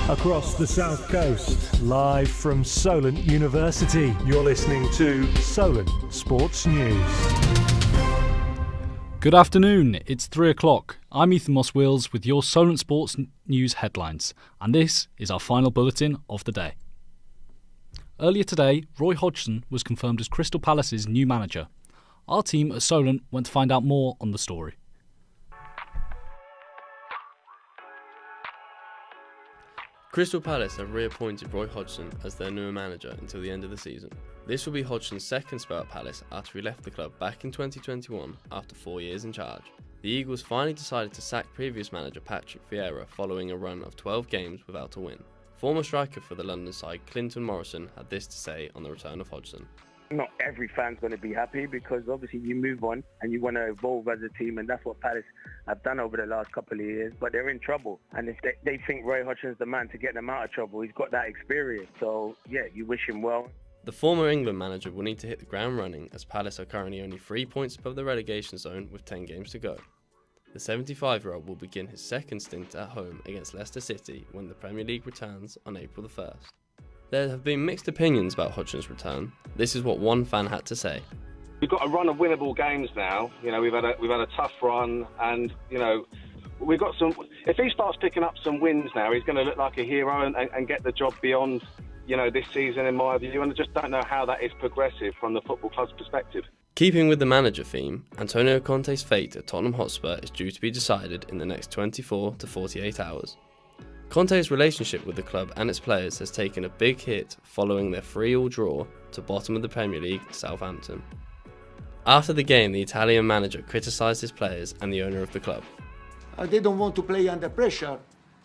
Across the South Coast, live from Solent University, you're listening to Solent Sports News. Good afternoon, it's 3 o'clock. I'm Ethan Moss-Wills with your Solent Sports News headlines, and this is our final bulletin of the day. Earlier today, Roy Hodgson was confirmed as Crystal Palace's new manager. Our team at Solent went to find out more on the story. Crystal Palace have reappointed Roy Hodgson as their new manager until the end of the season. This will be Hodgson's second spell at Palace after he left the club back in 2021 after 4 years in charge. The Eagles finally decided to sack previous manager Patrick Vieira following a run of 12 games without a win. Former striker for the London side Clinton Morrison had this to say on the return of Hodgson. Not every fan's going to be happy because obviously you move on and you want to evolve as a team, and that's what Palace have done over the last couple of years, but they're in trouble. And if they think Roy Hodgson's the man to get them out of trouble, he's got that experience. So, yeah, you wish him well. The former England manager will need to hit the ground running as Palace are currently only 3 points above the relegation zone with 10 games to go. The 75-year-old will begin his second stint at home against Leicester City when the Premier League returns on April the 1st. There have been mixed opinions about Hodgson's return. This is what one fan had to say. We've got a run of winnable games now. You know, we've had a tough run, and you know, we've got some. If he starts picking up some wins now, he's going to look like a hero and get the job beyond, you know, this season in my view. And I just don't know how that is progressive from the football club's perspective. Keeping with the manager theme, Antonio Conte's fate at Tottenham Hotspur is due to be decided in the next 24 to 48 hours. Conte's relationship with the club and its players has taken a big hit following their 3-3 draw to bottom of the Premier League, Southampton. After the game, the Italian manager criticised his players and the owner of the club. They don't want to play under pressure.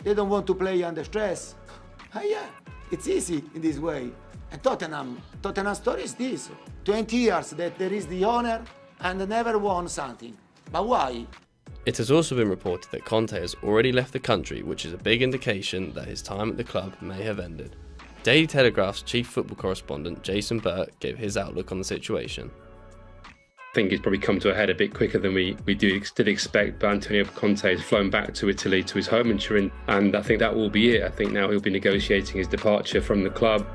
They don't want to play under stress. Yeah, it's easy in this way. And Tottenham's story is this. 20 years that there is the owner and never won something. But why? It has also been reported that Conte has already left the country, which is a big indication that his time at the club may have ended. Daily Telegraph's chief football correspondent Jason Burt gave his outlook on the situation. I think it's probably come to a head a bit quicker than we did expect, but Antonio Conte has flown back to Italy, to his home in Turin, and I think that will be it. I think now he'll be negotiating his departure from the club.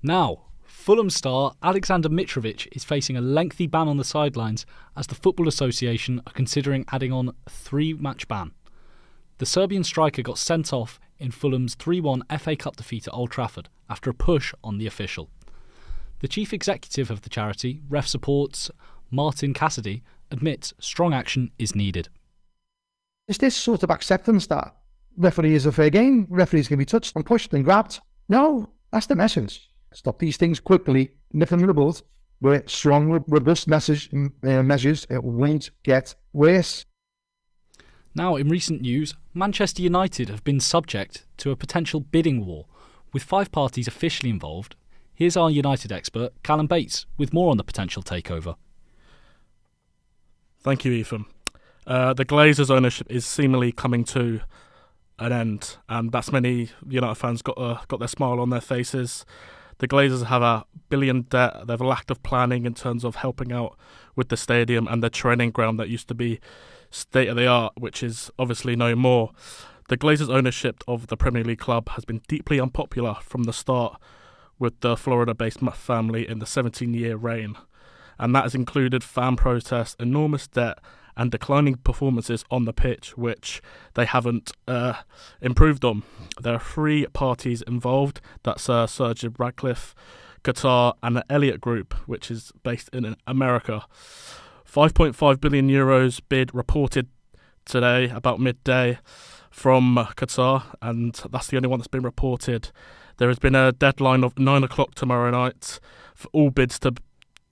Now, Fulham star Alexander Mitrovic is facing a lengthy ban on the sidelines as the Football Association are considering adding on a 3-match ban. The Serbian striker got sent off in Fulham's 3-1 FA Cup defeat at Old Trafford after a push on the official. The chief executive of the charity, Ref Supports, Martin Cassidy, admits strong action is needed. It's this sort of acceptance that referee is a fair game, referees can be touched and pushed and grabbed. No, that's the message. Stop these things quickly, nip them in the bud, with strong, robust measures, it won't get worse. Now, in recent news, Manchester United have been subject to a potential bidding war, with 5 parties officially involved. Here's our United expert, Callum Bates, with more on the potential takeover. Thank you, Ethan. The Glazers' ownership is seemingly coming to an end, and that's many United fans got their smile on their faces. The Glazers have a billion debt. They have a lack of planning in terms of helping out with the stadium and the training ground that used to be state-of-the-art, which is obviously no more. The Glazers' ownership of the Premier League club has been deeply unpopular from the start with the Florida-based family in the 17-year reign. And that has included fan protests, enormous debt, and declining performances on the pitch, which they haven't improved on. There are 3 parties involved. That's Sir Jim Ratcliffe, Qatar, and the Elliott Group, which is based in America. €5.5 billion bid reported today about midday from Qatar, and that's the only one that's been reported. There has been a deadline of 9 o'clock tomorrow night for all bids to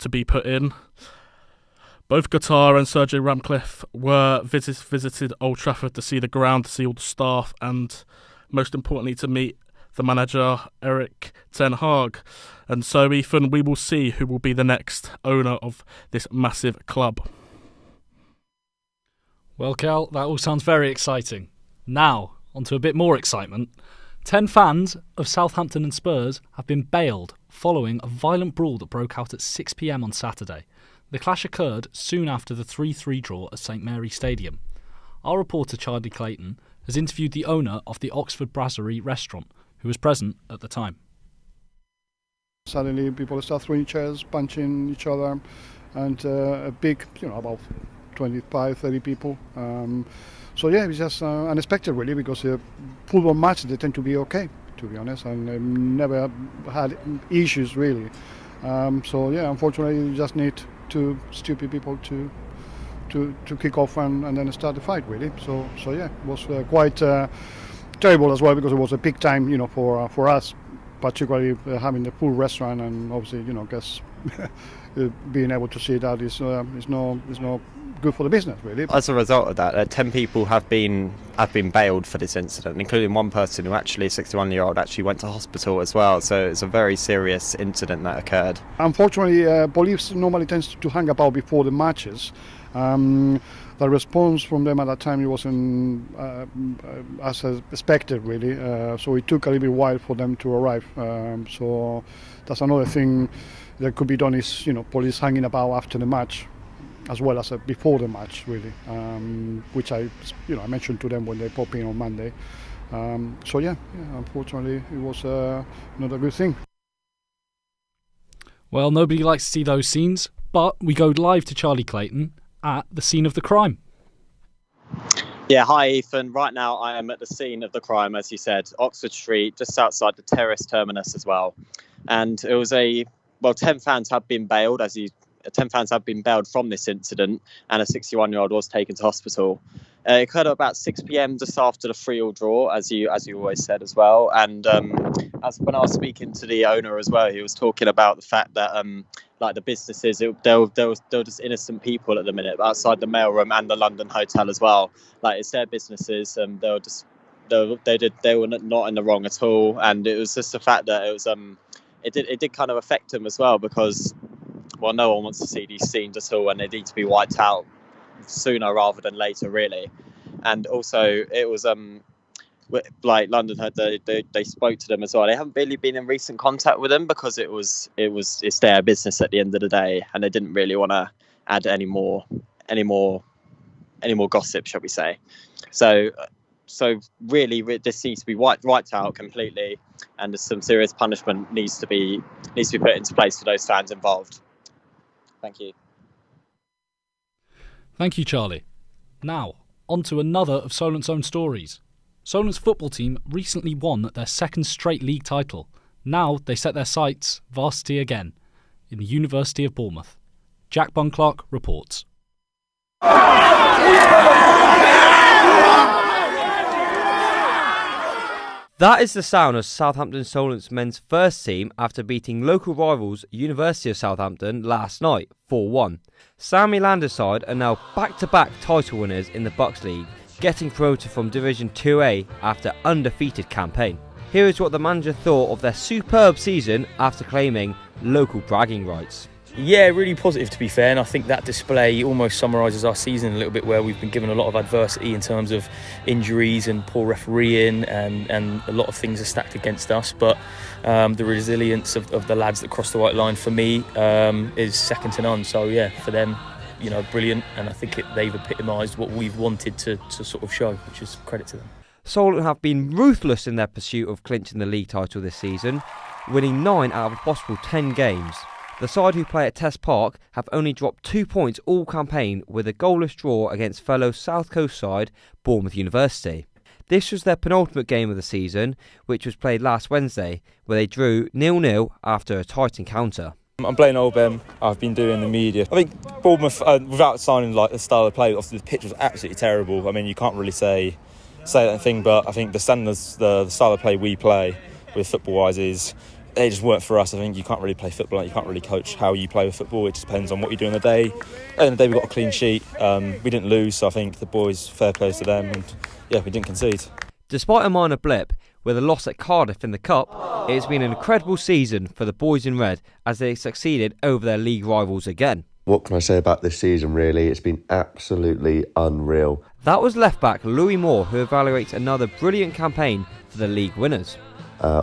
be put in. Both Qatar and Sergio Ratcliffe were visited Old Trafford to see the ground, to see all the staff, and most importantly to meet the manager, Erik ten Hag. And so, Ethan, we will see who will be the next owner of this massive club. Well, Cal, that all sounds very exciting. Now, on to a bit more excitement. 10 fans of Southampton and Spurs have been bailed following a violent brawl that broke out at 6 p.m. on Saturday. The clash occurred soon after the 3-3 draw at St Mary's Stadium. Our reporter Charlie Clayton has interviewed the owner of the Oxford Brasserie restaurant, who was present at the time. Suddenly people start throwing chairs, punching each other, and a big, about 25, 30 people. So yeah, it was just unexpected really, because football matches, they tend to be okay, to be honest, and never had issues really. So yeah, unfortunately you just need two stupid people to kick off and then start the fight really. So yeah, it was quite terrible as well, because it was a big time, for us, particularly having the full restaurant, and obviously, guess being able to see that is no good for the business really. As a result of that, 10 people have been bailed for this incident, including one person who actually, a 61-year-old, actually went to hospital as well. So it's a very serious incident that occurred. Unfortunately, police normally tends to hang about before the matches. The response from them at that time, it wasn't as expected really, so it took a little bit while for them to arrive. So that's another thing that could be done, is police hanging about after the match as well as before the match really, which I mentioned to them when they pop in on Monday. So yeah, unfortunately it was not a good thing. Well, nobody likes to see those scenes, but we go live to Charlie Clayton at the scene of the crime. Yeah, hi Ethan. Right now I am at the scene of the crime, as you said, Oxford Street, just outside the terrace terminus as well. And it was 10 fans have been bailed, 10 fans have been bailed from this incident, and a 61-year-old was taken to hospital. It occurred at about 6 p.m, just after the 3-3 draw, as you always said as well. And when I was speaking to the owner as well, he was talking about the fact that the businesses, they're just innocent people at the minute outside the mailroom and the London hotel as well. Like, it's their businesses, they were not in the wrong at all. And it was just the fact that it did kind of affect them as well, because no one wants to see these scenes at all, and they need to be wiped out sooner rather than later really. And also it was London had they spoke to them as well. They haven't really been in recent contact with them, because it's their business at the end of the day, and they didn't really want to add any more gossip, shall we say. So really this needs to be wiped out completely, and some serious punishment needs to be put into place for those fans involved. Thank you. Thank you, Charlie. Now, on to another of Solent's own stories. Solent's football team recently won their second straight league title. Now they set their sights varsity again, in the University of Bournemouth. Jack Bunclark reports. That is the sound of Southampton Solent's men's first team after beating local rivals University of Southampton last night 4-1. Sammy Lander's side are now back-to-back title winners in the Bucks League, getting promoted from Division 2A after undefeated campaign. Here is what the manager thought of their superb season after claiming local bragging rights. Yeah, really positive to be fair, and I think that display almost summarises our season a little bit, where we've been given a lot of adversity in terms of injuries and poor refereeing, and a lot of things are stacked against us, but the resilience of the lads that crossed the white line for me is second to none. So yeah, for them, brilliant, and I think they've epitomised what we've wanted to sort of show, which is credit to them. Solent have been ruthless in their pursuit of clinching the league title this season, winning 9 out of a possible 10 games. The side who play at Test Park have only dropped 2 points all campaign, with a goalless draw against fellow South Coast side Bournemouth University. This was their penultimate game of the season, which was played last Wednesday, where they drew 0-0 after a tight encounter. I'm Blaine Olben. I've been doing the media. I think Bournemouth, without sounding like the style of play, obviously the pitch was absolutely terrible. I mean, you can't really say that thing, but I think the standards, the style of play we play with football-wise is, they just weren't for us. I think you can't really play football, you can't really coach how you play with football. It just depends on what you do in the day. At the end of the day, we got a clean sheet. We didn't lose, so I think the boys, fair play to them, and yeah, we didn't concede. Despite a minor blip, with a loss at Cardiff in the Cup, it has been an incredible season for the boys in red as they succeeded over their league rivals again. What can I say about this season, really? It's been absolutely unreal. That was left-back Louis Moore, who evaluates another brilliant campaign for the league winners.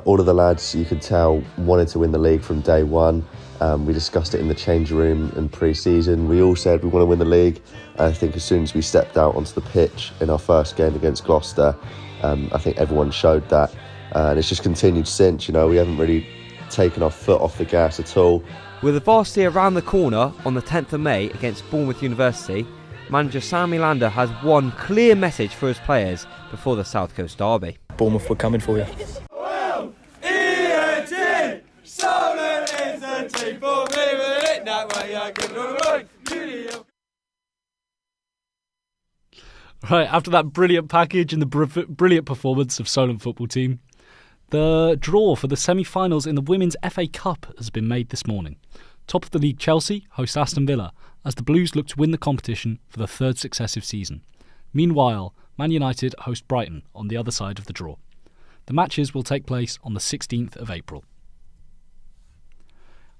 All of the lads, you could tell, wanted to win the league from day one. We discussed it in the changing room in pre-season. We all said we want to win the league. I think as soon as we stepped out onto the pitch in our first game against Gloucester, I think everyone showed that. And it's just continued since. We haven't really taken our foot off the gas at all. With the varsity around the corner on the 10th of May against Bournemouth University, manager Sam Melander has one clear message for his players before the South Coast derby. Bournemouth, we're coming for you. Right, after that brilliant package and the brilliant performance of Solent football team, the draw for the semi-finals in the Women's FA Cup has been made this morning. Top of the league Chelsea host Aston Villa as the Blues look to win the competition for the third successive season. Meanwhile, Man United host Brighton on the other side of the draw. The matches will take place on the 16th of April.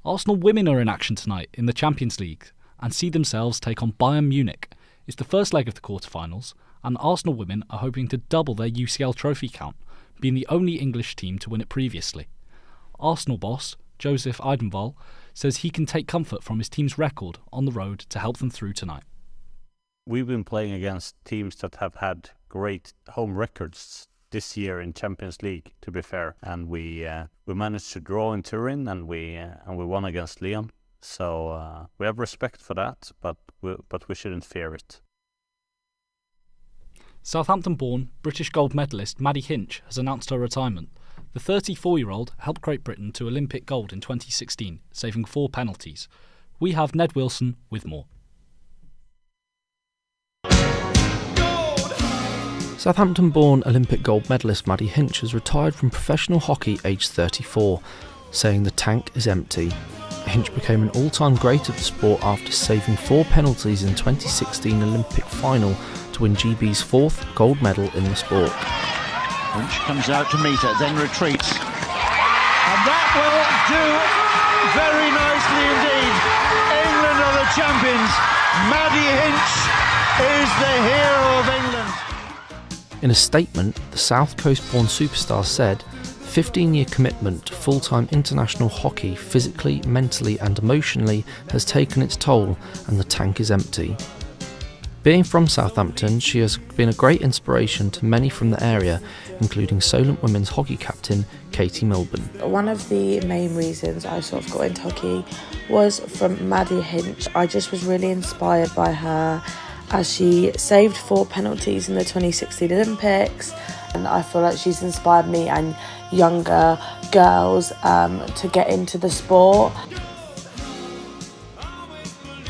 Arsenal women are in action tonight in the Champions League and see themselves take on Bayern Munich. It's the first leg of the quarter-finals, and Arsenal women are hoping to double their UCL trophy count, being the only English team to win it previously. Arsenal boss Joseph Eidenval says he can take comfort from his team's record on the road to help them through tonight. We've been playing against teams that have had great home records this year in Champions League, to be fair, and we managed to draw in Turin, and we won against Lyon. So we have respect for that, but we shouldn't fear it. Southampton-born British gold medalist Maddie Hinch has announced her retirement. The 34-year-old helped Great Britain to Olympic gold in 2016, saving 4 penalties. We have Ned Wilson with more. Southampton-born Olympic gold medalist Maddie Hinch has retired from professional hockey aged 34, saying the tank is empty. Hinch became an all-time great of the sport after saving 4 penalties in the 2016 Olympic final to win GB's 4th gold medal in the sport. Hinch comes out to meet her, then retreats. And that will do very nicely indeed. England are the champions. Maddie Hinch is the hero of England. In a statement, the South Coast-born superstar said, 15-year commitment to full-time international hockey physically, mentally and emotionally has taken its toll and the tank is empty. Being from Southampton, she has been a great inspiration to many from the area, including Solent women's hockey captain Katie Milburn. One of the main reasons I sort of got into hockey was from Maddie Hinch. I just was really inspired by her as she saved 4 penalties in the 2016 Olympics, and I feel like she's inspired me and younger girls to get into the sport.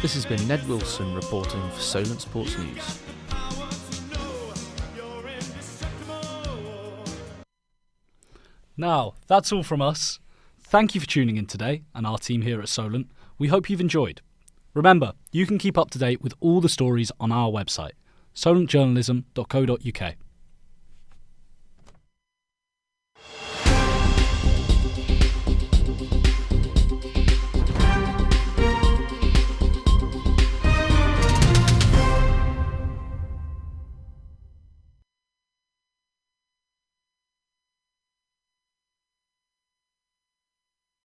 This has been Ned Wilson reporting for Solent Sports News. Now, that's all from us. Thank you for tuning in today and our team here at Solent. We hope you've enjoyed. Remember, you can keep up to date with all the stories on our website, solentjournalism.co.uk.